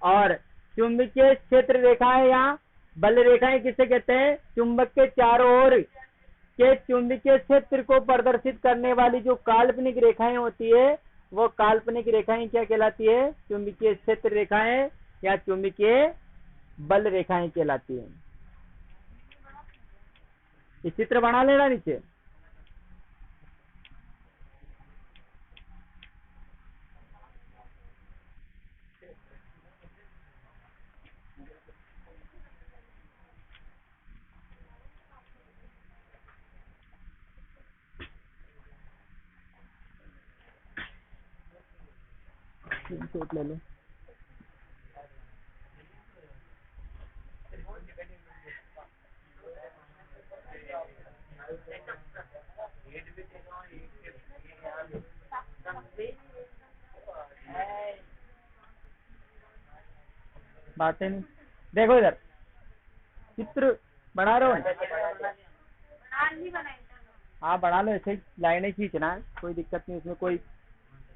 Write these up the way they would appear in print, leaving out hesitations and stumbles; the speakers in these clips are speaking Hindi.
और चुंबकीय क्षेत्र रेखाएं या बल रेखाएं किसे कहते हैं? चुंबक के चारों ओर के चुंबकीय क्षेत्र को प्रदर्शित करने वाली जो काल्पनिक रेखाएं होती है वो काल्पनिक रेखाएं क्या कहलाती है? चुंबकीय क्षेत्र रेखाएं या चुंबकीय बल रेखाएं कहलाती है। इस चित्र बना लेना नीचे। स्क्रीनशॉट ले लो। बातें नहीं, देखो इधर चित्र बना रहे हो? हाँ बना लो, ऐसे ही लाइनें खींचना है, कोई दिक्कत नहीं उसमें। कोई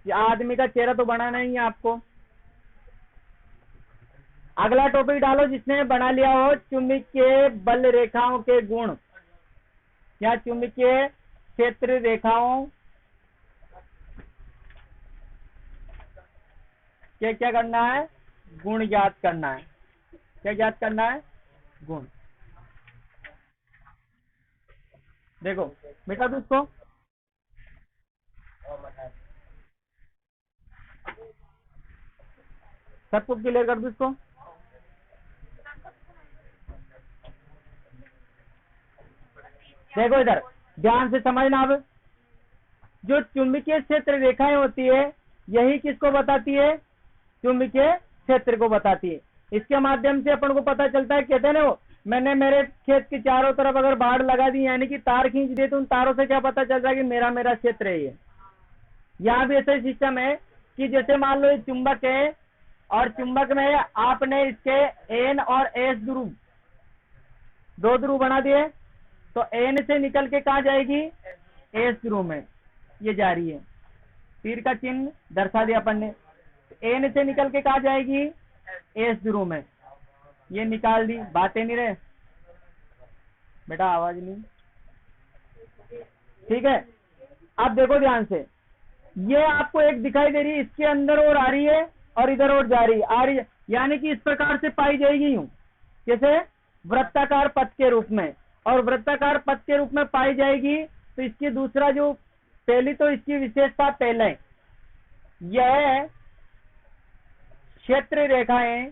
आदमी का चेहरा तो बनाना ही है आपको। अगला टॉपिक डालो जिसने बना लिया हो, चुंबकीय बल रेखाओं के गुण या चुंबकीय क्षेत्र रेखाओं के क्या करना है? गुण ज्ञात करना है। क्या ज्ञात करना है? गुण। देखो बेटा तू इसको सबको क्लियर कर दो इसको। देखो इधर ध्यान से समझना। अब जो चुंबकीय क्षेत्र रेखाएं होती है यही किसको बताती है? चुंबकीय क्षेत्र को बताती है। इसके माध्यम से अपन को पता चलता है, कहते हैं ना वो, मैंने मेरे खेत के चारों तरफ अगर बाढ़ लगा दी यानी कि तार खींच दिए तो उन तारों से क्या पता चल रहा है कि मेरा मेरा क्षेत्र है ये। यहाँ भी ऐसा सिस्टम है कि जैसे मान लो ये चुंबक है और चुंबक में आपने इसके एन और एस ध्रुव, दो ध्रुव बना दिए, तो एन से निकल के कहा जाएगी? एस ध्रुव में ये जा रही है। तीर का चिन्ह दर्शा दिया अपन ने। एन से निकल के कहा जाएगी? एस ध्रुव में। ये निकाल दी। बातें नहीं रहे बेटा, आवाज नहीं, ठीक है। अब देखो ध्यान से, ये आपको एक दिखाई दे रही है, इसके अंदर और आ रही है और इधर और जा रही है, यानी कि इस प्रकार से पाई जाएगी यूं, जैसे वृत्ताकार पथ के रूप में। और वृत्ताकार पथ के रूप में पाई जाएगी तो इसकी दूसरा जो, पहली तो इसकी विशेषता, पहले यह क्षेत्र रेखाएं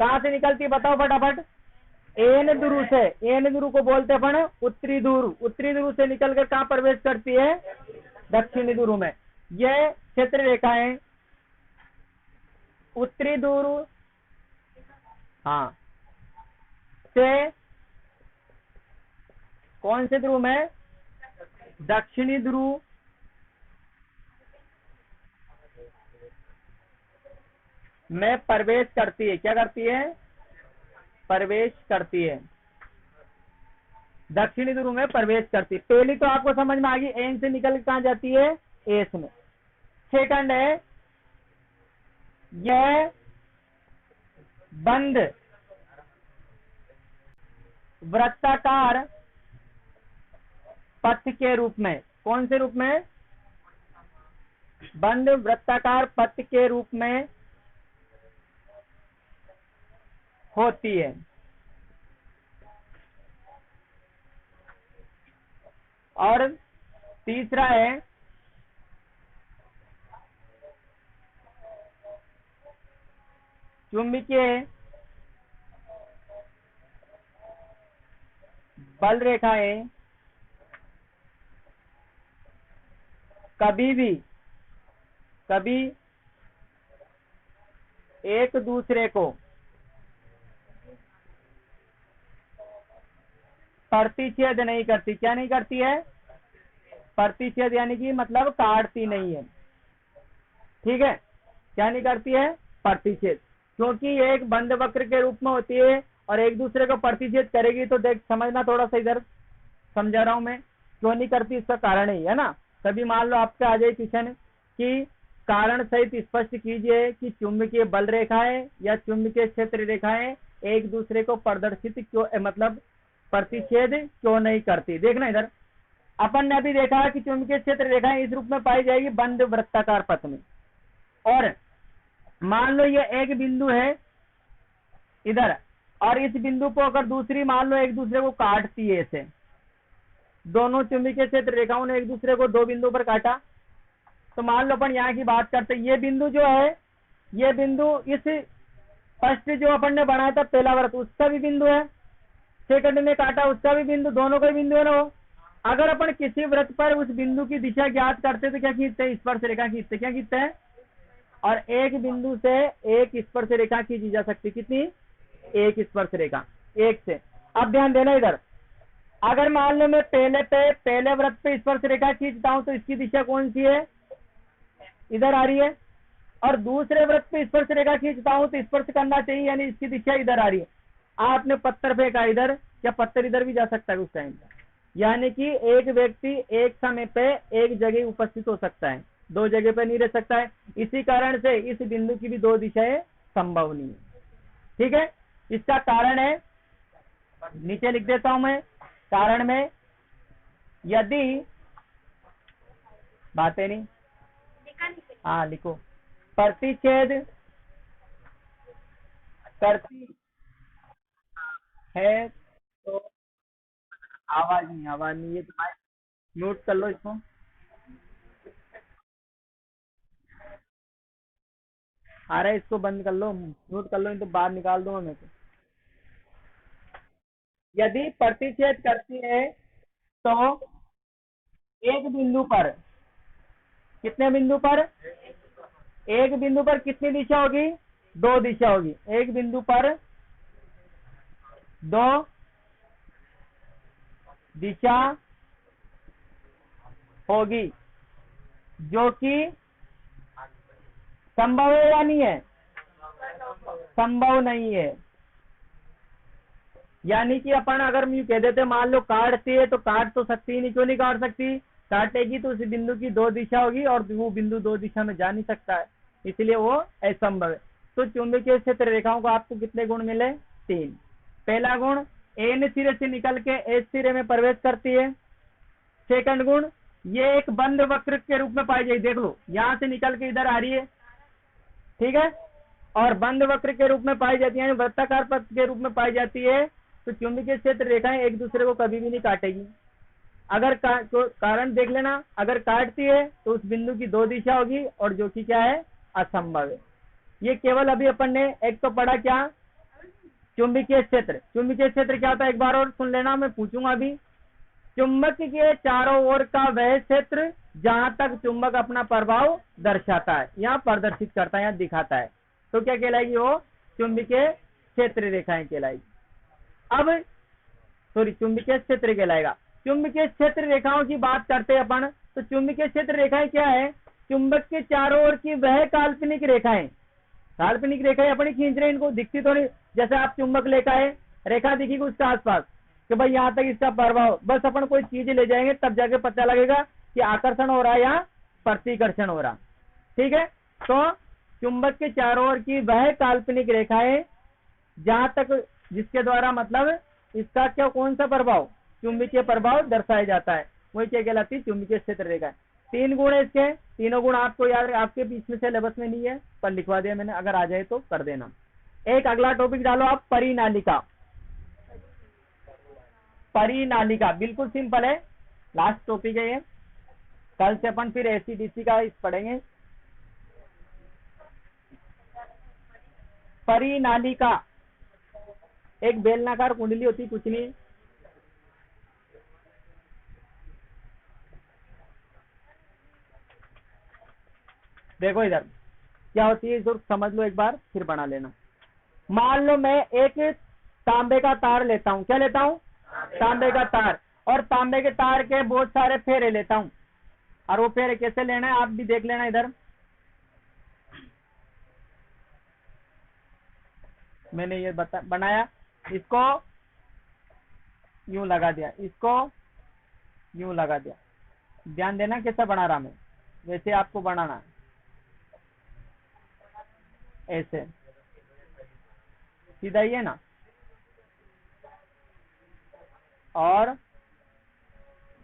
कहां से निकलती बताओ फटाफट? एन ध्रुव से। एन ध्रुव को बोलते अपन उत्तरी ध्रुव। उत्तरी ध्रुव से निकलकर कहां प्रवेश करती है? दक्षिणी ध्रुव में। यह क्षेत्र रेखाएं उत्तरी ध्रुव हाँ से कौन से ध्रुव में? दक्षिणी ध्रुव में प्रवेश करती है। क्या करती है? प्रवेश करती है। दक्षिणी ध्रुव में प्रवेश करती है। पहली तो आपको समझ में आ गई, एन से निकल के कहां जाती है? एस में। सेकंड है, यह बंद वृत्ताकार पथ के रूप में। कौन से रूप में? बंद वृत्ताकार पथ के रूप में होती है। और तीसरा है, चुंबकीय बल रेखाएं कभी एक दूसरे को प्रतिच्छेद नहीं करती। क्या नहीं करती है? प्रतिच्छेद, यानी कि मतलब काटती नहीं है। ठीक है, क्या नहीं करती है? प्रतिच्छेद। क्योंकि ये एक बंद वक्र के रूप में होती है और एक दूसरे को प्रतिच्छेद करेगी तो देख समझना, थोड़ा सा इधर समझा रहा हूं मैं क्यों नहीं करती, इसका कारण ही है ना। कभी मान लो आपसे आ जाए क्वेश्चन कि कारण सहित स्पष्ट कीजिए कि चुंबकीय बल रेखाएं या चुंबकीय क्षेत्र रेखाएं एक दूसरे को प्रदर्शित क्यों मतलब प्रतिच्छेद क्यों नहीं करती। देखना इधर, अपन ने अभी देखा कि चुंबकीय क्षेत्र रेखाएं इस रूप में पाई जाएगी बंद वृत्ताकार पथ में, और मान लो ये एक बिंदु है इधर, और इस बिंदु को अगर दूसरी मान लो एक दूसरे को काटती है, ऐसे दोनों चुंबकीय क्षेत्र रेखाओं ने एक दूसरे को दो बिंदु पर काटा, तो मान लो अपन यहाँ की बात करते हैं, ये बिंदु जो है, ये बिंदु इस फर्स्ट जो अपन ने बनाया था पहला वृत्त उसका भी बिंदु है, सेकंड ने काटा उसका भी बिंदु, दोनों का भी बिंदु है ना वो। अगर अपन किसी वृत्त पर उस बिंदु की दिशा ज्ञात करते तो क्या खींचते हैं, स्पर्श रेखा खींचते, क्या खींचते हैं, और एक बिंदु से एक स्पर्श रेखा खींची जा सकती, कितनी, एक स्पर्श रेखा, एक से। अब ध्यान देना इधर, अगर मान लो मैं पहले वृत्त पे स्पर्श रेखा खींचता हूं तो इसकी दिशा कौन सी है, इधर आ रही है, और दूसरे वृत्त पे स्पर्श रेखा खींचता हूं तो स्पर्श करना चाहिए, यानी इसकी दिशा इधर आ रही है। आपने पत्थर फेंका इधर, क्या पत्थर इधर भी जा सकता है उस टाइम, यानी कि एक व्यक्ति एक समय पे एक जगह उपस्थित हो सकता है, दो जगह पे नहीं रह सकता है। इसी कारण से इस बिंदु की भी दो दिशाएं संभव नहीं है। ठीक है, इसका कारण है, नीचे लिख देता हूं मैं, कारण में यदि बातें नहीं, हाँ लिखो, प्रतिच्छेद करती है तो आवाज नहीं, ये तो म्यूट कर लो इसको, आ रहा है, इसको बंद कर लो, म्यूट कर लो, नहीं तो बाहर निकाल दूंगा मैं तो। यदि प्रतिच्छेद करती है तो एक बिंदु पर, कितने बिंदु पर, एक बिंदु पर कितनी दिशा होगी, दो दिशा होगी, एक बिंदु पर दो दिशा होगी, जो कि संभव है या नहीं है, संभव नहीं है। यानी कि अपन अगर यूं कह देते मान लो काटती है तो काट तो सकती ही नहीं, क्यों नहीं काट सकती, काटेगी तो उस बिंदु की दो दिशा होगी और वो बिंदु दो दिशा में जा नहीं सकता है, इसलिए वो असंभव है। तो चुंबकीय क्षेत्र रेखाओं को आपको कितने गुण मिले, तीन। पहला गुण, एन सिरे से निकल के एस सिरे में प्रवेश करती है। सेकंड गुण, ये एक बंद वक्र के रूप में पाई जाएगी, देख लो यहां से निकल के इधर आ रही है, ठीक है, और बंद वक्र के रूप में पाई जाती है, वृत्ताकार पथ के रूप में पाई जाती है। तो चुंबकीय क्षेत्र रेखाएं एक दूसरे को कभी भी नहीं काटेगी। अगर तो कारण देख लेना, अगर काटती है तो उस बिंदु की दो दिशा होगी और जो कि क्या है, असंभव है। ये केवल अभी अपन ने एक तो पढ़ा क्या, चुंबकीय क्षेत्र। चुंबकीय क्षेत्र क्या होता है एक बार और सुन लेना, मैं पूछूंगा अभी। चुंबक के चारों ओर का वह क्षेत्र जहां तक चुंबक अपना प्रभाव दर्शाता है, यहाँ प्रदर्शित करता है, यहाँ दिखाता है, तो क्या कहलाएगी वो, चुंबकीय क्षेत्र रेखाएं कहलाएगी। अब चुंबकीय क्षेत्र कहलाएगा। चुंबकीय क्षेत्र रेखाओं की बात करते हैं अपन, तो चुंबकीय क्षेत्र रेखाएं क्या है, चुंबक के चारों ओर की वह काल्पनिक रेखाएं, काल्पनिक रेखाएं अपनी खींच रहे, इनको दिखती तो नहीं, जैसे आप चुंबक लेकर आए, रेखा दिखेगी उसके आसपास कि भाई यहाँ तक इसका प्रभाव, बस अपन कोई चीज ले जाएंगे तब जाके पता लगेगा कि आकर्षण हो रहा है या प्रतिकर्षण हो रहा, ठीक है। तो चुंबक के चारों ओर की वह काल्पनिक रेखाएं जहां तक, जिसके द्वारा मतलब इसका क्या, कौन सा प्रभाव, चुंबकीय प्रभाव दर्शाया जाता है, वही क्या कहलाती है, चुंबकीय क्षेत्र रेखा। तीन गुण है इसके, तीनों गुण आपको याद, आपके बीच में सिलेबस में नहीं है पर लिखवा दिया मैंने, अगर आ जाए तो कर देना। एक अगला टॉपिक डालो आप, परिनालिका। परिनालिका बिल्कुल सिंपल है, लास्ट टॉपिक है ये, कल से अपन फिर एसीडीसी का पढ़ेंगे। परिनालिका एक बेलनाकार कुंडली होती, कुछ नहीं, देखो इधर क्या होती है, जरूर समझ लो एक बार फिर बना लेना। मान लो मैं एक तांबे का तार लेता हूं, क्या लेता हूं, तांबे का तार, और तांबे के तार के बहुत सारे फेरे लेता हूं, और वो फेरे कैसे लेना है आप भी देख लेना इधर। मैंने ये बनाया, इसको यूं लगा दिया, इसको यूं लगा दिया, ध्यान देना कैसा बना रहा मैं, वैसे आपको बनाना है। ऐसे सीधा ही है ना, और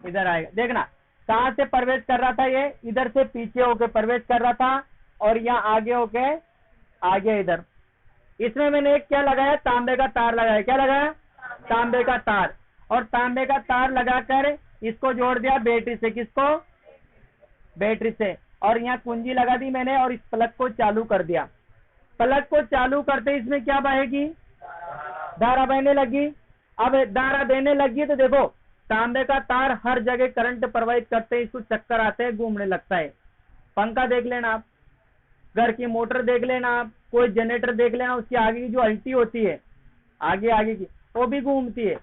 इधर आएगा। देखना कहां से प्रवेश कर रहा था, ये इधर से पीछे होके प्रवेश कर रहा था और यहाँ आगे होके आगे इधर। इसमें मैंने एक क्या लगाया, तांबे का तार लगाया। क्या लगाया, तांबे का तार। और तांबे का तार लगाकर इसको जोड़ दिया बैटरी से। किसको, बैटरी से। और यहाँ कुंजी लगा दी मैंने और इस प्लग को चालू कर दिया। प्लग को चालू करते इसमें क्या बहेगी, धारा बहने लगी। अब धारा देने लगी तो देखो तांबे का तार हर जगह करंट प्रवाहित करते हैं, इसको चक्कर आते हैं, घूमने लगता है। पंखा देख लेना आप, घर की मोटर देख लेना आप, कोई जनरेटर देख लेना, उसकी आगे की जो अल्टी होती है आगे की, वो भी घूमती है।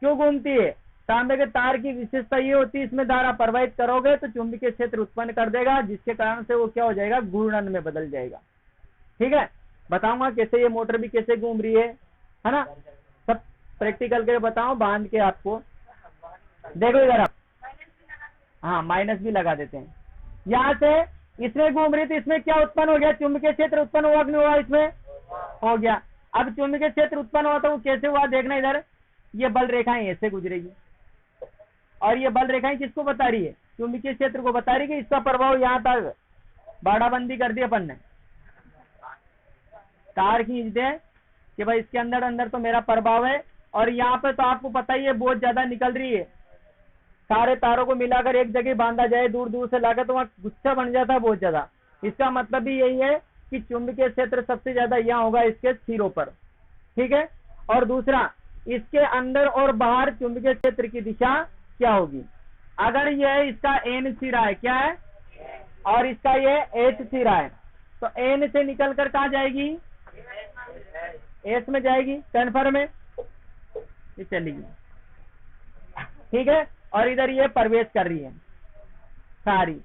क्यों घूमती है, तांबे के तार की विशेषता ये होती है, इसमें धारा प्रवाहित करोगे तो चुंबकीय क्षेत्र उत्पन्न कर देगा, जिसके कारण से वो क्या हो जाएगा, घूर्णन में बदल जाएगा। ठीक है, बताऊंगा कैसे ये मोटर भी कैसे घूम रही है ना, सब प्रैक्टिकल के बताओ बांध के आपको। देखो इधर आप, हाँ माइनस भी लगा देते हैं। यहाँ से इसमें घूम रही थी, इसमें क्या उत्पन्न हो गया, चुंबकीय क्षेत्र उत्पन्न हुआ कि नहीं हुआ, इसमें हो गया। अब चुंबकीय क्षेत्र उत्पन्न हुआ तो वो कैसे हुआ, देखना इधर, ये बल रेखाएं ऐसे गुजरेगी और ये बल रेखाएं किसको बता रही है, चुंबकीय क्षेत्र को बता रही है कि इसका प्रभाव यहाँ तक बाड़ाबंदी कर दी अपन ने। तार खींच दे कि भाई इसके अंदर अंदर तो मेरा प्रभाव है, और यहाँ पे तो आपको पता ही है बहुत ज्यादा निकल रही है। सारे तारों को मिलाकर एक जगह बांधा जाए, दूर दूर से लाकर तो वहां गुच्छा बन जाता है बहुत ज्यादा। इसका मतलब भी यही है कि चुंबकीय क्षेत्र सबसे ज्यादा यहाँ होगा इसके सिरों पर। ठीक है, और दूसरा इसके अंदर और बाहर चुंबकीय क्षेत्र की दिशा क्या होगी। अगर यह इसका एन सिरा है, क्या है, और इसका ये एच सिरा है, तो एन से निकलकर कहाँ जाएगी, एस में जाएगी, ट्रांसफर में ये चलेगी। ठीक है, और इधर ये प्रवेश कर रही है सारी।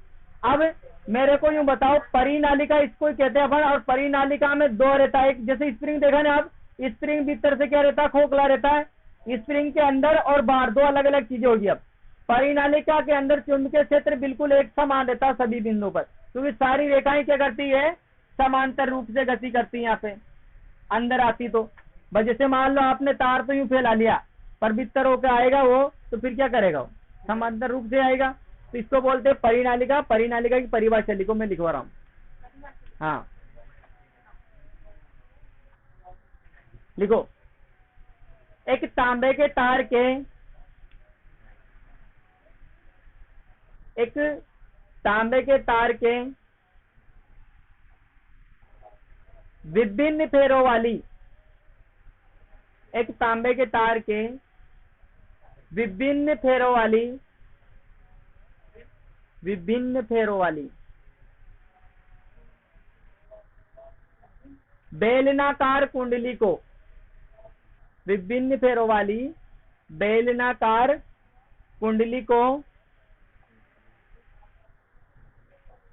अब मेरे को यूं बताओ, परिनालिका इसको कहते हैं अपन, और परिनालिका में दो रहता है। एक जैसे स्प्रिंग देखा ना आप, स्प्रिंग भीतर से क्या रहता है, खोखला रहता है। स्प्रिंग के अंदर और बाहर दो अलग अलग चीजें होगी। अब परिनालिका के अंदर चुंबकीय क्षेत्र बिल्कुल एक समान रहता है सभी बिंदुओं पर, क्योंकि सारी रेखाएं क्या करती है, समांतर रूप से गति करती है। यहाँ पे अंदर आती तो बस, जैसे मान लो आपने तार तो यूं फैला लिया, पर भीतर होकर आएगा वो, तो फिर क्या करेगा वो, समांतर रूप से आएगा। तो इसको बोलते हैं परिनालिका। परिनालिका की परिभाषा लिखो, मैं लिखवा रहा हूं। हाँ लिखो, एक तांबे के तार के, एक तांबे के तार के विभिन्न फेरों वाली, एक तांबे के तार के विभिन्न फेरों वाली, विभिन्न फेरों वाली बेलनाकार कुंडली को, विभिन्न फेरों वाली बेलनाकार कुंडली को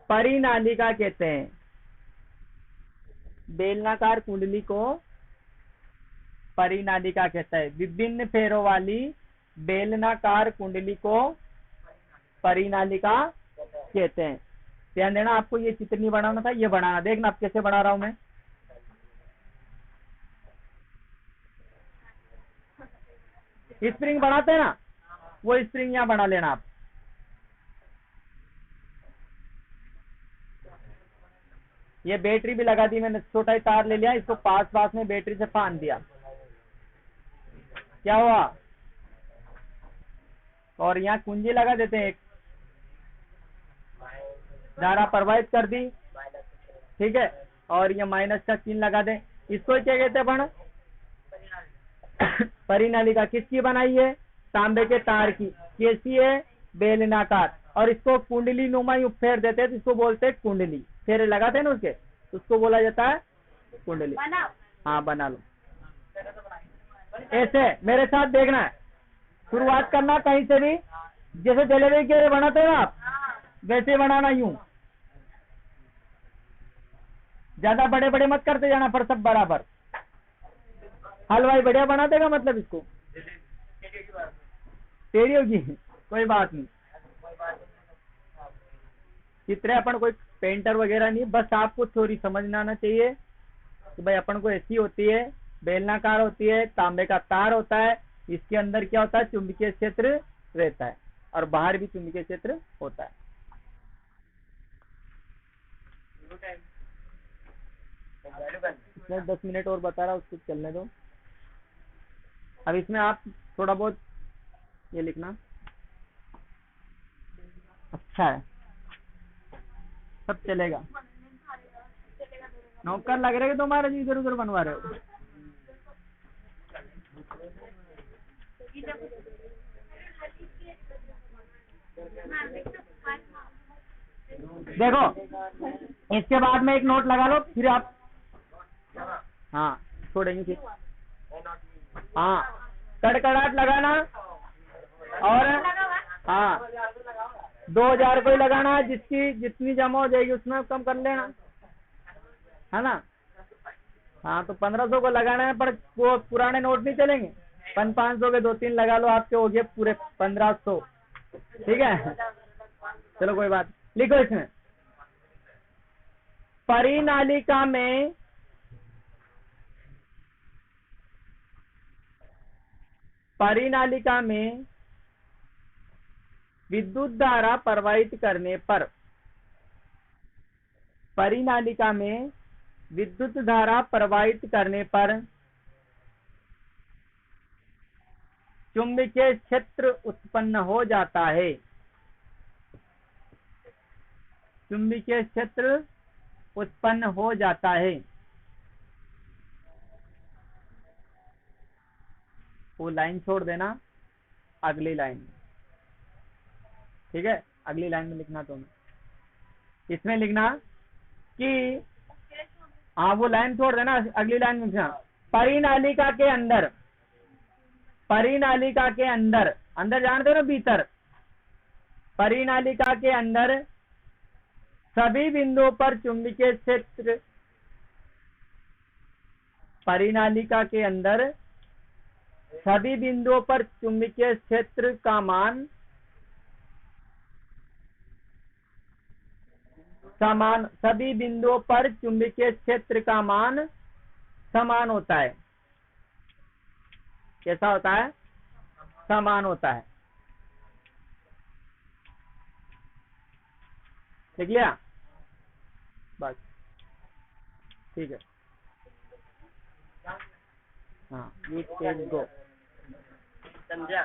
परिनालिका कहते हैं। बेलनाकार कुंडली को परिनालिका कहता है। विभिन्न फेरों वाली बेलनाकार कुंडली को परिनालिका कहते हैं। ध्यान देना, आपको ये चित्र नहीं बनाना था, ये बनाना। देखना आप कैसे बना रहा हूं मैं। स्प्रिंग बनाते हैं ना, वो स्प्रिंग यहां बना लेना आप। ये बैटरी भी लगा दी मैंने, छोटा ही तार ले लिया, इसको पास में बैटरी से फांद दिया। क्या हुआ, और यहाँ कुंजी लगा देते हैं, एक धारा प्रवाहित कर दी। ठीक है, और ये माइनस का चिन्ह लगा दें। इसको क्या कहते हैं अपन, परिनालिका। किसकी बनाई है, तांबे के तार की। कैसी है, बेलनाकार। और इसको कुंडली नुमा यूं फेर देते हैं तो इसको बोलते हैं कुंडली। फेरे लगाते हैं ना उसके, तो उसको बोला जाता है कुंडली। हाँ बना लो ऐसे, मेरे साथ देखना है। शुरुआत करना कहीं से भी, जैसे जलेबी के बनाते हैं आप, वैसे बनाना। यूं ज्यादा बड़े बड़े मत करते जाना, पर सब बराबर। हलवाई बढ़िया बना देगा, मतलब इसको टेढ़ी होगी, कोई बात नहीं। चित्र अपन कोई पेंटर वगैरह नहीं, बस आपको थोड़ी समझना आना चाहिए कि भाई अपन को ऐसी होती है, बेलनाकार होती है, तांबे का तार होता है, इसके अंदर क्या होता है, चुंबकीय क्षेत्र रहता है और बाहर भी चुंबकीय क्षेत्र होता है। इसमें 10 मिनट और बता रहा, उसको चलने दो। अब इसमें आप थोड़ा बहुत ये लिखना, अच्छा है, सब चलेगा। नौकर लग रहे हैं तुम्हारे जी, इधर उधर बनवा रहे हो। देखो इसके बाद में एक नोट लगा लो, फिर आप हाँ छोड़ेंगे फिर। हाँ कड़कड़ाहट लगाना, और हाँ 2000 को ही लगाना है, जिसकी जितनी जमा हो जाएगी उसमें कम कर लेना, है ना। हाँ तो 1500 को लगाना है, पर वो पुराने नोट नहीं चलेंगे। 500 के 2-3 लगा लो, आपके हो गए पूरे 1500। ठीक है, चलो कोई बात। लिखो इसमें, परिनालिका में विद्युत धारा प्रवाहित करने पर, परिनालिका में विद्युत धारा प्रवाहित करने पर चुंबकीय क्षेत्र उत्पन्न हो जाता है। चुंबकीय क्षेत्र उत्पन्न हो जाता है। वो लाइन छोड़ देना, अगली लाइन, ठीक है, अगली लाइन में लिखना। तुम्हें इसमें लिखना कि हाँ वो लाइन छोड़ देना, अगली लाइन में लिखना, परिनालिका के अंदर, परिनालिका के अंदर, अंदर जानते हो ना भीतर, परिनालिका के अंदर सभी बिंदुओं पर चुंबकीय क्षेत्र, परिनालिका के अंदर सभी बिंदुओं पर चुंबकीय क्षेत्र का मान समान, सभी बिंदुओं पर चुंबकीय क्षेत्र का मान समान होता है। कैसा होता है, समान होता है। लिख लिया, बस ठीक है। हाँ ये पेज गो समझा।